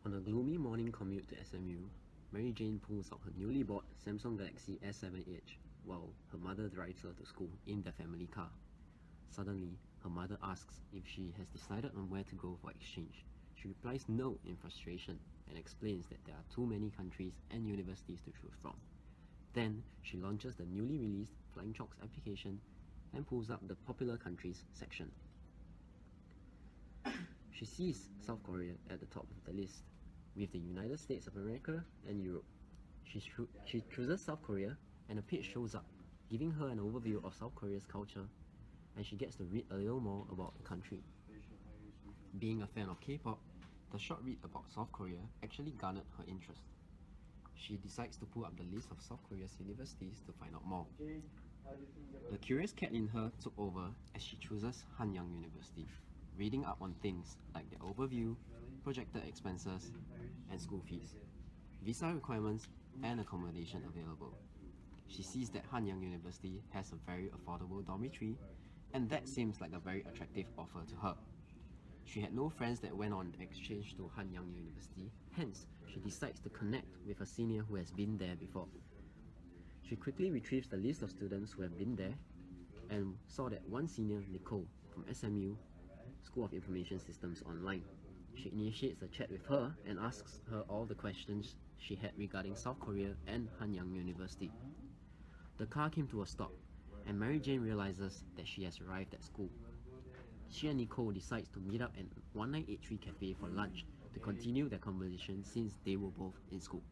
On a gloomy morning commute to SMU, Mary Jane pulls out her newly bought Samsung Galaxy S7 Edge while her mother drives her to school in their family car. Suddenly, her mother asks if she has decided on where to go for exchange. She replies no in frustration and explains that there are too many countries and universities to choose from. Then, she launches the newly released Flying Chalks application and pulls up the popular countries section. She sees South Korea at the top of the list, with the United States of America and Europe. She chooses South Korea, and a page shows up, giving her an overview of South Korea's culture, and she gets to read a little more about the country. Being a fan of K-pop, the short read about South Korea actually garnered her interest. She decides to pull up the list of South Korea's universities to find out more. The curious cat in her took over as she chooses Hanyang University, reading up on things like their overview, projected expenses, and school fees, visa requirements, and accommodation available. She sees that Hanyang University has a very affordable dormitory, and that seems like a very attractive offer to her. She had no friends that went on exchange to Hanyang University, hence she decides to connect with a senior who has been there before. She quickly retrieves the list of students who have been there and saw that one senior, Nicole, from SMU, School of Information Systems Online. She initiates a chat with her and asks her all the questions she had regarding South Korea and Hanyang University. The car came to a stop, and Mary Jane realizes that she has arrived at school. She and Nicole decides to meet up at 1983 Cafe for lunch to continue their conversation since they were both in school.